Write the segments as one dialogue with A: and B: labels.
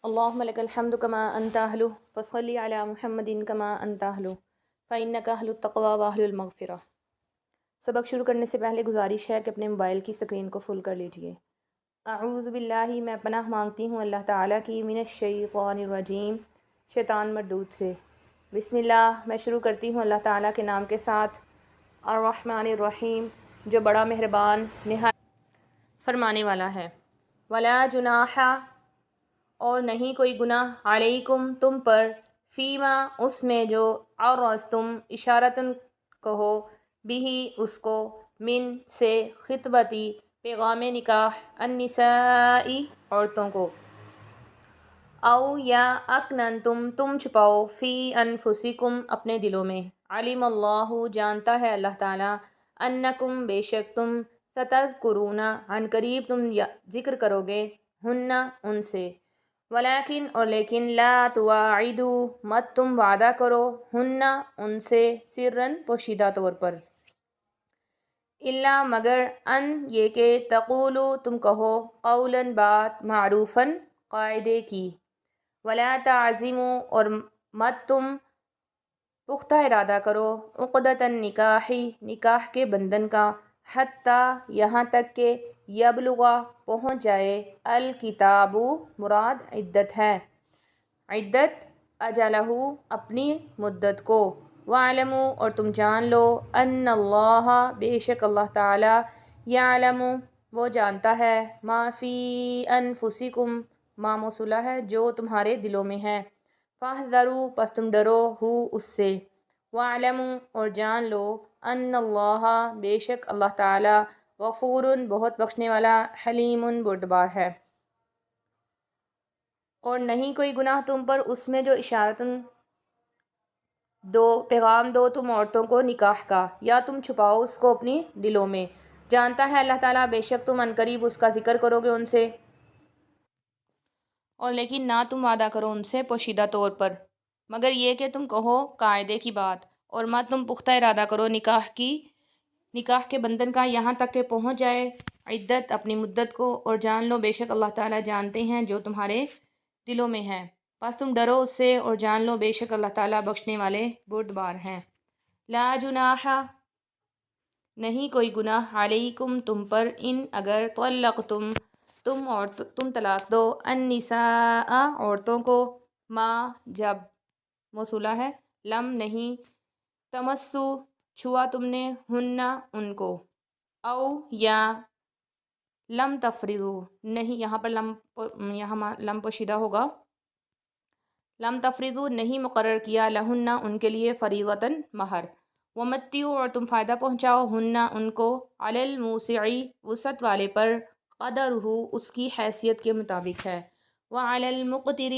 A: اللهم لك الحمد كما أنت أهله فصل على محمد كما أنت أهله فإنك أهل التقوى وأهل المغفرة۔ سبق شروع کرنے سے پہلے گزارش ہے کہ اپنے موبائل کی سکرین کو فل کر لیجئے۔ اعوذ باللہ، میں پناہ مانگتی ہوں اللہ تعالیٰ کی، من الشیطان الرجیم، شیطان مردود سے۔ بسم اللہ، میں شروع کرتی ہوں اللہ تعالیٰ کے نام کے ساتھ۔ الرحمن الرحیم، جو بڑا مہربان نہایت فرمانے والا ہے۔ ولا جناح، اور نہیں کوئی گناہ، علیکم تم پر، فیما اس میں جو، عرضتم اشارتن کہو، بھی اس کو، من سے، خطبتی پیغام نکاح، النسائی عورتوں کو، او یا اکننتم تم چھپاؤ، فی انفسکم اپنے دلوں میں، علم اللہ جانتا ہے اللہ تعالیٰ، انکم بے شک تم، ستذکرون عن قریب تم ذکر کرو گے، ہن ان سے، ولیکن اور لیکن، لا تواعدوا مت تم وعدہ کرو، ہن ان سے، سرن پوشیدہ طور پر، الا مگر، ان یہ کہ، تقولو تم کہو، قولا بات، معروفاً قاعدے کی، ولا تعزموا اور مت تم پختہ ارادہ کرو، عقدۃ النکاح نکاح کے بندھن کا، حتیٰ یہاں تک کہ، یبلغ پہنچ جائے، الکتاب مراد عدت ہے، عدت اجلہ اپنی مدت کو، وَاعْلَمُوا اور تم جان لو، ان اللہ بے شک اللہ تعالیٰ، یعلم وہ جانتا ہے، ما فی انفسکم ما موصولہ ہے جو تمہارے دلوں میں ہے، فاحذروا پس تم ڈرو ہو اس سے، وَاعْلَمُوا اور جان لو، ان اللہ بے شک اللہ تعالیٰ، غفور بہت بخشنے والا، حلیم بردبار ہے۔ اور نہیں کوئی گناہ تم پر اس میں جو اشارتن دو پیغام دو تم عورتوں کو نکاح کا، یا تم چھپاؤ اس کو اپنی دلوں میں، جانتا ہے اللہ تعالیٰ بے شک تم عنقریب اس کا ذکر کرو گے ان سے، اور لیکن نہ تم وعدہ کرو ان سے پوشیدہ طور پر، مگر یہ کہ تم کہو قاعدے کی بات، اور مت تم پختہ ارادہ کرو نکاح کے بندھن کا، یہاں تک کہ پہنچ جائے عدت اپنی مدت کو، اور جان لو بے شک اللہ تعالیٰ جانتے ہیں جو تمہارے دلوں میں ہے، بس تم ڈرو اس سے، اور جان لو بے شک اللہ تعالیٰ بخشنے والے بردبار ہیں۔ لا جناح نہیں کوئی گناہ، علیکم تم پر، ان اگر، طلقتم تم طلاق دو، النساء عورتوں کو، ما جب موصولہ ہے، لم نہیں، تمسو چھوا تم نے، ہن ان کو، او یا لم تفرضو نہیں، یہاں پر لم پوشیدہ ہوگا، لم تفرضو نہیں مقرر کیا، لہن ان کے لیے، فریضتاً مہر، ومتعوا اور تم فائدہ پہنچاؤ، ہن ان کو، علی الموسع وسعت والے پر، قدرہ اس کی حیثیت کے مطابق ہے، وعلی المقتر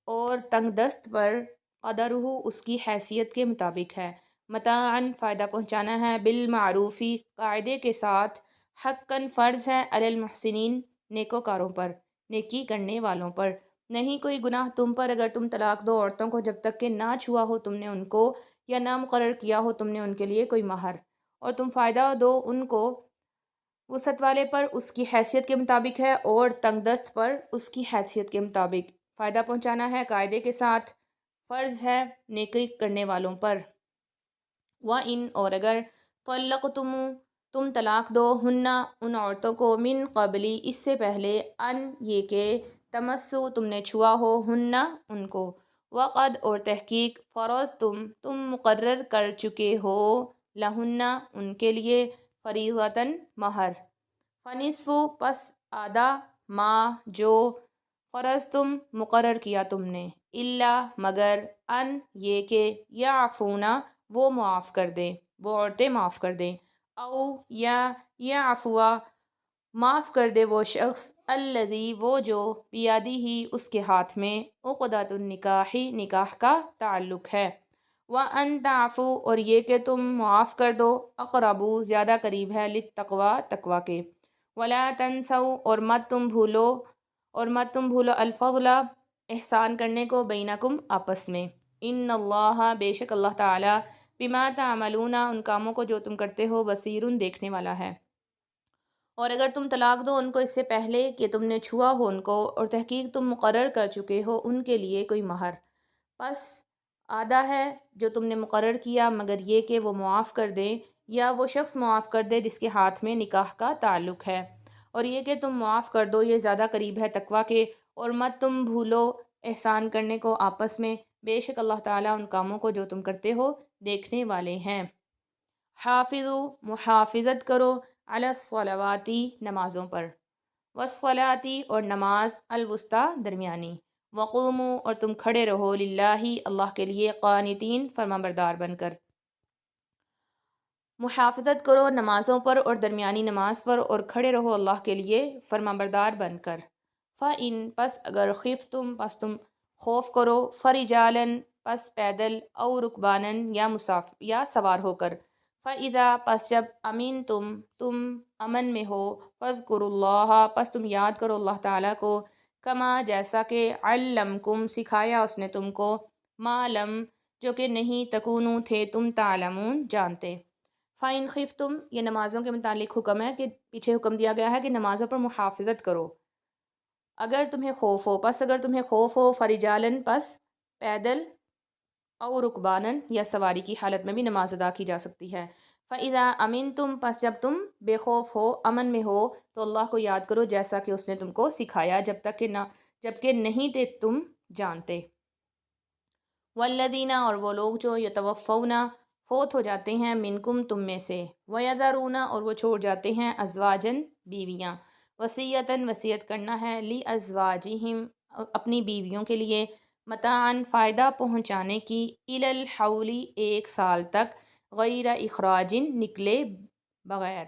A: اور تنگ دست پر، قدرہ اس کی حیثیت کے مطابق ہے، متاعاً فائدہ پہنچانا ہے، بالمعروف قاعدے کے ساتھ، حقاً فرض ہے، علی المحسنین نیکوکاروں پر، نیکی کرنے والوں پر، نہیں کوئی گناہ تم پر اگر تم طلاق دو عورتوں کو جب تک کہ نہ چھوا ہو تم نے ان کو، یا نہ مقرر کیا ہو تم نے ان کے لیے کوئی مہر، اور تم فائدہ دو ان کو وسعت والے پر اس کی حیثیت کے مطابق ہے، اور تنگ دست پر اس کی حیثیت کے مطابق، فائدہ پہنچانا ہے قاعدے کے ساتھ، فرض ہے نیکی کرنے والوں پر، وَإِنْ اور اگر، طلقتم تم طلاق دو، ہن ان عورتوں کو، من قبلی اس سے پہلے، ان یہ کہ، تمسو تم نے چھوا ہو، ہن ان کو، وقد اور تحقیق، تم مقرر کر چکے ہو، لہن ان کے لیے، فریضتاً مہر، فنصف پس آدھا، ما جو، تم مقرر کیا تم نے، الا مگر، ان یہ کہ، یعفونا وہ معاف کر دیں، وہ عورتیں معاف کر دیں، او یا یعفوا معاف کر دے وہ شخص، الذی وہ جو، بیدہ اس کے ہاتھ میں، عقدۃ النکاح نکاح کا تعلق ہے، وَأَن تَعْفُوا اور یہ کہ تم معاف کر دو، اقرب زیادہ قریب ہے، للتقویٰ تقویٰ کے، وَلَا تَنْسَوْا اور مت تم بھولو، الفضل احسان کرنے کو، بینکم آپس میں، ان اللہ بے شک اللہ تعالیٰ، بما تعملون ان کاموں کو جو تم کرتے ہو، بصیر دیکھنے والا ہے۔ اور اگر تم طلاق دو ان کو اس سے پہلے کہ تم نے چھوا ہو ان کو، اور تحقیق تم مقرر کر چکے ہو ان کے لیے کوئی مہر، پس آدھا ہے جو تم نے مقرر کیا، مگر یہ کہ وہ معاف کر دیں یا وہ شخص معاف کر دے جس کے ہاتھ میں نکاح کا تعلق ہے، اور یہ کہ تم معاف کر دو یہ زیادہ قریب ہے تقویٰ کے، اور مت تم بھولو احسان کرنے کو آپس میں، بے شک اللہ تعالیٰ ان کاموں کو جو تم کرتے ہو دیکھنے والے ہیں۔ حافظو، محافظت کرو، علی الصلواتی، نمازوں پر، والصلاتی، اور نماز، الوسطی، درمیانی، وقومو، اور تم کھڑے رہو، للہ، اللہ کے لیے، قانتین، فرما بردار بن کر۔ محافظت کرو نمازوں پر اور درمیانی نماز پر، اور کھڑے رہو اللہ کے لیے فرما بردار بن کر۔ فَإِن، پس اگر خفتم، پس تم خوف کرو، فرجالن، پس پیدل، او رکبانن، یا سوار ہو کر، فَإِذَا، پس جب امین تم امن میں ہو، فَاذْكُرُوا اللَّهَ، پس تم یاد کرو اللہ تعالیٰ کو، کما، جیسا کہ، علمکم، سکھایا اس نے تم کو، ما لم، جو کہ نہیں، تکونو، تھے تم، تعلمون، جانتے۔ فَإِن خفتم، یہ نمازوں کے متعلق حکم ہے کہ پیچھے حکم دیا گیا ہے کہ نمازوں پر محافظت کرو اگر تمہیں خوف ہو، پس اگر تمہیں خوف ہو، فرجالن، پس پیدل، او رکبانن، یا سواری کی حالت میں بھی نماز ادا کی جا سکتی ہے۔ فَإِذَا أَمِنْتُمْ، پس جب تم بے خوف ہو، امن میں ہو، تو اللہ کو یاد کرو جیسا کہ اس نے تم کو سکھایا، جب کہ نہیں تھے تم جانتے۔ والذین، اور وہ لوگ جو یتوفون، فوت ہو جاتے ہیں، منکم، تم میں سے، ویذرون، اور وہ چھوڑ جاتے ہیں، ازواجن، بیویاں، وصیتاً، وصیت کرنا ہے، لازواجہم، اپنی بیویوں کے لیے، متاعاً، فائدہ پہنچانے کی، الی الحول، ایک سال تک، غیر اخراج، نکلے بغیر،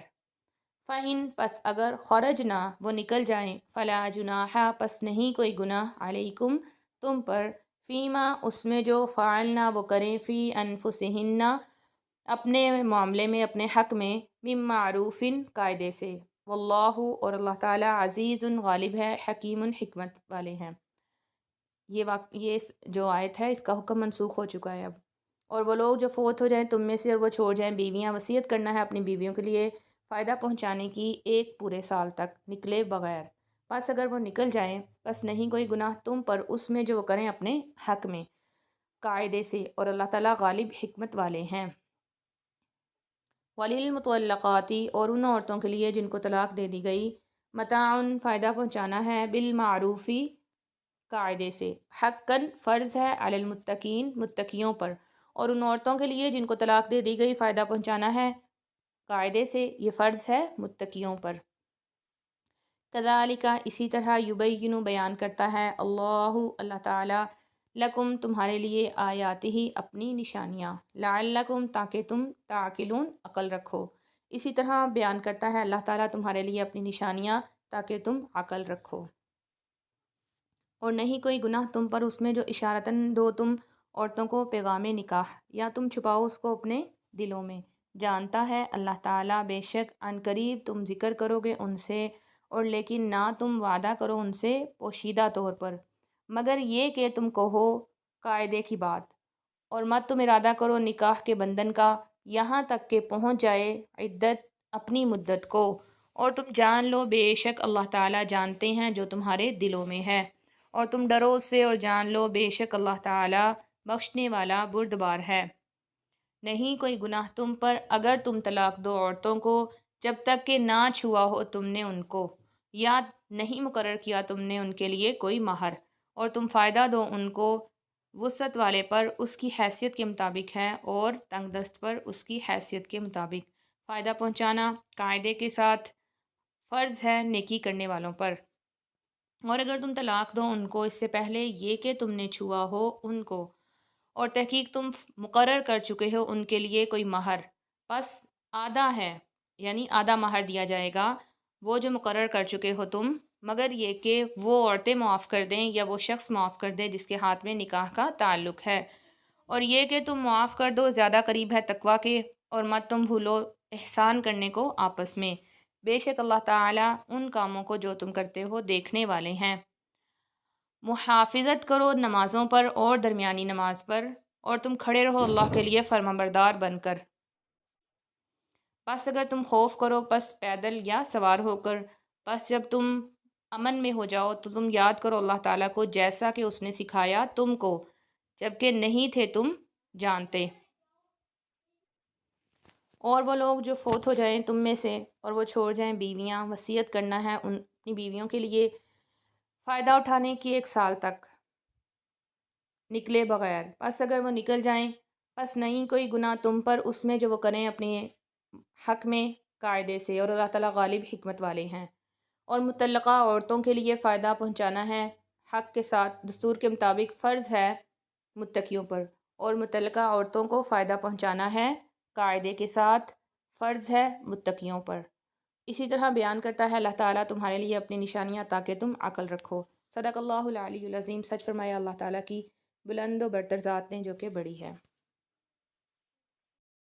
A: فَإِن، پس اگر، خرجنا، وہ نکل جائیں، فلا جناح، پس نہیں کوئی گناہ، علیکم، تم پر، فیما، اس میں جو، فعلنا، وہ کریں، فی انفسہن، اپنے معاملے میں، اپنے حق میں، من معروف، قاعدے سے، واللہ، اور اللہ تعالیٰ، عزیز، غالب ہے، حکیم، حکمت والے ہیں۔ یہ جو آیت ہے اس کا حکم منسوخ ہو چکا ہے اب۔ اور وہ لوگ جو فوت ہو جائیں تم میں سے اور وہ چھوڑ جائیں بیویاں، وصیت کرنا ہے اپنی بیویوں کے لیے فائدہ پہنچانے کی، ایک پورے سال تک، نکلے بغیر، پس اگر وہ نکل جائیں، پس نہیں کوئی گناہ تم پر اس میں جو وہ کریں اپنے حق میں، قاعدے سے، اور اللہ تعالیٰ غالب، حکمت والے ہیں۔ وَلِلْمُطَلَّقَاتِ، اور ان عورتوں کے لیے جن کو طلاق دے دی گئی، متاعٌ، فائدہ پہنچانا ہے، بالمعروف، قاعدے سے، حقاً، فرض ہے، علی المتقین، متقیوں پر، اور ان عورتوں کے لیے جن کو طلاق دے دی گئی فائدہ پہنچانا ہے، قاعدے سے، یہ فرض ہے متقیوں پر۔ کذالک، اسی طرح، یبین، بیان کرتا ہے، اللہ تعالیٰ، لکم، تمہارے لیے، آیاتہ، اپنی نشانیاں، لعلکم، تاکہ تم، تعقلون، عقل رکھو، اسی طرح بیان کرتا ہے اللہ تعالیٰ تمہارے لیے اپنی نشانیاں تاکہ تم عقل رکھو۔ اور نہیں کوئی گناہ تم پر اس میں جو اشارتاً دو تم عورتوں کو پیغام نکاح، یا تم چھپاؤ اس کو اپنے دلوں میں، جانتا ہے اللہ تعالیٰ، بے شک عن قریب تم ذکر کرو گے ان سے، اور لیکن نہ تم وعدہ کرو ان سے پوشیدہ طور پر، مگر یہ کہ تم کہو قاعدے کی بات، اور مت تم ارادہ کرو نکاح کے بندھن کا، یہاں تک کہ پہنچ جائے عدت، اپنی مدت کو، اور تم جان لو بے شک اللہ تعالیٰ جانتے ہیں جو تمہارے دلوں میں ہے، اور تم ڈرو اس سے، اور جان لو بے شک اللہ تعالیٰ بخشنے والا، بردبار ہے۔ نہیں کوئی گناہ تم پر اگر تم طلاق دو عورتوں کو جب تک کہ نہ چھوا ہو تم نے ان کو، یا نہیں مقرر کیا تم نے ان کے لیے کوئی مہر، اور تم فائدہ دو ان کو، وسعت والے پر اس کی حیثیت کے مطابق ہے، اور تنگ دست پر اس کی حیثیت کے مطابق، فائدہ پہنچانا قاعدے کے ساتھ فرض ہے نیکی کرنے والوں پر۔ اور اگر تم طلاق دو ان کو اس سے پہلے یہ کہ تم نے چھوا ہو ان کو، اور تحقیق تم مقرر کر چکے ہو ان کے لیے کوئی مہر، پس آدھا ہے، یعنی آدھا مہر دیا جائے گا، وہ جو مقرر کر چکے ہو تم، مگر یہ کہ وہ عورتیں معاف کر دیں یا وہ شخص معاف کر دے جس کے ہاتھ میں نکاح کا تعلق ہے، اور یہ کہ تم معاف کر دو زیادہ قریب ہے تقویٰ کے، اور مت تم بھولو احسان کرنے کو آپس میں، بے شک اللہ تعالیٰ ان کاموں کو جو تم کرتے ہو دیکھنے والے ہیں۔ محافظت کرو نمازوں پر اور درمیانی نماز پر، اور تم کھڑے رہو اللہ کے لیے فرما بردار بن کر۔ بس اگر تم خوف کرو پس پیدل یا سوار ہو کر، بس جب تم امن میں ہو جاؤ تو تم یاد کرو اللہ تعالیٰ کو جیسا کہ اس نے سکھایا تم کو، جبکہ نہیں تھے تم جانتے۔ اور وہ لوگ جو فوت ہو جائیں تم میں سے اور وہ چھوڑ جائیں بیویاں، وصیت کرنا ہے اپنی بیویوں کے لیے فائدہ اٹھانے کی 1 سال تک نکلے بغیر، بس اگر وہ نکل جائیں بس نہیں کوئی گناہ تم پر اس میں جو وہ کریں اپنے حق میں قاعدے سے، اور اللہ تعالیٰ غالب حکمت والے ہیں۔ اور متعلقہ عورتوں کے لیے فائدہ پہنچانا ہے حق کے ساتھ، دستور کے مطابق فرض ہے متقیوں پر، اور متعلقہ عورتوں کو فائدہ پہنچانا ہے قاعدے کے ساتھ، فرض ہے متقیوں پر۔ اسی طرح بیان کرتا ہے اللہ تعالیٰ تمہارے لیے اپنی نشانیاں تاکہ تم عقل رکھو۔ صدق اللہ العلی العظیم۔ سچ فرمایا اللہ تعالیٰ کی بلند و برتر ذات نے جو کہ بڑی ہے۔